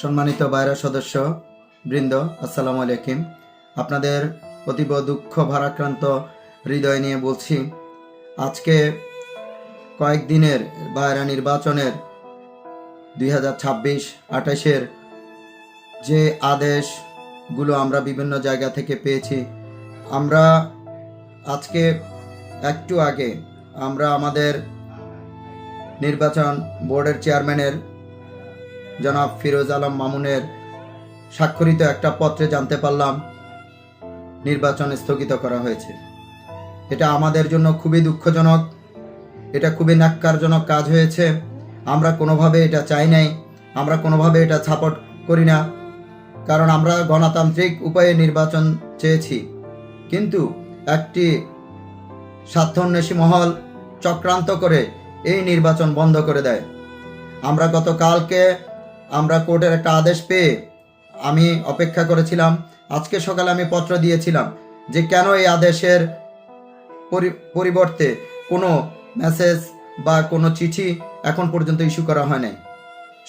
সম্মানিত বাইরা সদস্য বৃন্দ, আসসালামু আলাইকুম। আপনাদের অতীব দুঃখ ভারাক্রান্ত হৃদয় নিয়ে বলছি, আজকে কয়েকদিনের বাইরা নির্বাচনের 2026-28-এর যে আদেশগুলো আমরা বিভিন্ন জায়গা থেকে পেয়েছি, আমরা আজকে একটু আগে আমরা আমাদের নির্বাচন বোর্ডের চেয়ারম্যানের জনাব ফিরোজ আলম মামুনের স্বাক্ষরিত একটা পত্রে জানতে পারলাম নির্বাচন স্থগিত করা হয়েছে। এটা আমাদের জন্য খুবই দুঃখজনক, এটা খুবই ন্যাক্কারজনক কাজ হয়েছে। আমরা কোনোভাবে এটা চাই নাই, আমরা কোনোভাবে এটা সাপোর্ট করি না, কারণ আমরা গণতান্ত্রিক উপায়ে নির্বাচন চেয়েছি। কিন্তু একটি স্বার্থান্বেষী মহল চক্রান্ত করে এই নির্বাচন বন্ধ করে দেয়। আমরা গতকালকে আমরা কোর্টের একটা আদেশ পেয়ে আমি অপেক্ষা করেছিলাম। আজকে সকালে আমি পত্র দিয়েছিলাম যে কেন এই আদেশের পরিবর্তে কোনো মেসেজ বা কোনো চিঠি এখন পর্যন্ত ইস্যু করা হয় নাই।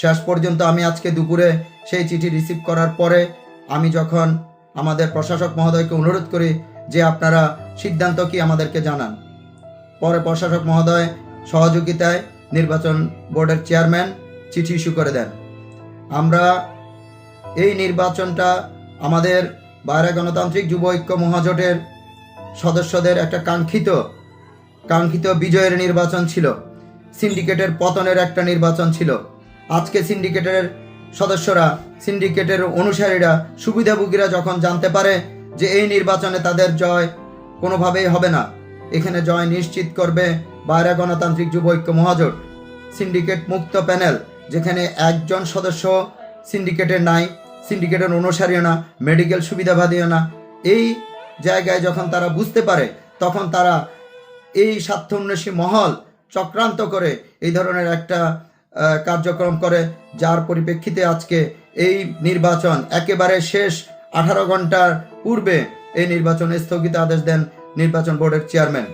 শেষ পর্যন্ত আমি আজকে দুপুরে সেই চিঠি রিসিভ করার পরে আমি যখন আমাদের প্রশাসক মহোদয়কে অনুরোধ করি যে আপনারা সিদ্ধান্ত কি আমাদেরকে জানান, পরে প্রশাসক মহোদয় সহযোগিতায় নির্বাচন বোর্ডের চেয়ারম্যান চিঠি ইস্যু করে দেন। আমরা এই নির্বাচনটা আমাদের বাইরা গণতান্ত্রিক যুব ঐক্য মহাজোটের সদস্যদের একটা কাঙ্ক্ষিত বিজয়ের নির্বাচন ছিল, সিন্ডিকেটের পতনের একটা নির্বাচন ছিল। আজকে সিন্ডিকেটের সদস্যরা, সিন্ডিকেটের অনুসারীরা, সুবিধাভোগীরা যখন জানতে পারে যে এই নির্বাচনে তাদের জয় কোনোভাবেই হবে না, এখানে জয় নিশ্চিত করবে বাইরা গণতান্ত্রিক যুব ঐক্য মহাজোট, সিন্ডিকেট মুক্ত প্যানেল, যেখানে একজন সদস্য সিন্ডিকেটের নাই, সিন্ডিকেটের অনুসারীও না, মেডিকেল সুবিধাবাদীও না, এই জায়গায় যখন তারা বুঝতে পারে তখন তারা এই স্বার্থান্বেষী মহল চক্রান্ত করে এই ধরনের একটা কার্যক্রম করে, যার পরিপ্রেক্ষিতে আজকে এই নির্বাচন একেবারে শেষ 18 ঘন্টার পূর্বে এই নির্বাচনে স্থগিত আদেশ দেন নির্বাচন বোর্ডের চেয়ারম্যান।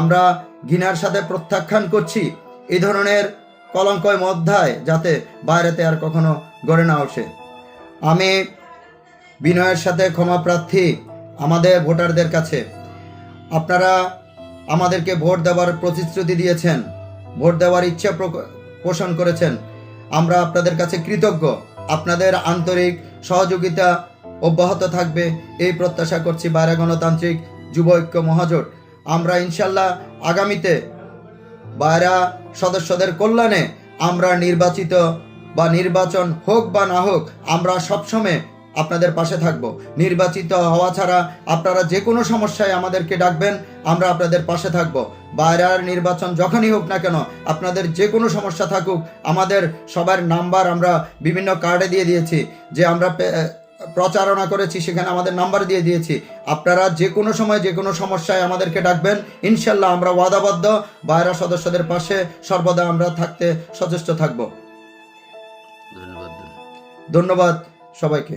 আমরা ঘৃণার সাথে প্রত্যাখ্যান করছি এই ধরনের কলঙ্কময় অধ্যায় যাতে বাইরেতে আর কখনো গড়ে না ওঠে। আমি বিনয়ের সাথে ক্ষমা প্রার্থী আমাদের ভোটারদের কাছে। আপনারা আমাদেরকে ভোট দেওয়ার প্রতিশ্রুতি দিয়েছেন, ভোট দেওয়ার ইচ্ছা পোষণ করেছেন। আমরা আপনাদের কাছে কৃতজ্ঞ। আপনাদের আন্তরিক সহযোগিতা অব্যাহত থাকবে এই প্রত্যাশা করছি বাইরা গণতান্ত্রিক যুব ঐক্য মহাজোট। আমরা ইনশাল্লাহ আগামীতে বাইরা সদস্যদের কল্যাণে আমরা নির্বাচন হোক বা না হোক, আমরা সবসময় আপনাদের পাশে থাকব। নির্বাচিত হওয়া ছাড়া আপনারা যে কোনো সমস্যায় আমাদেরকে ডাকবেন, আমরা আপনাদের পাশে থাকব। বাইরের নির্বাচন যখনই হোক না কেন, আপনাদের যে কোনো সমস্যা থাকুক, আমাদের সবার নাম্বার আমরা বিভিন্ন কার্ডে দিয়ে দিয়েছি, যে আমরা প্রচারণা করেছি সেখানে আমাদের নাম্বার দিয়ে দিয়েছি। আপনারা যে কোনো সময় যে কোনো সমস্যায় আমাদেরকে ডাকবেন, ইনশাল্লাহ আমরা ওয়াদাবদ্ধ বাইরা সদস্যদের পাশে সর্বদা আমরা থাকতে সচেষ্ট থাকব। ধন্যবাদ সবাইকে।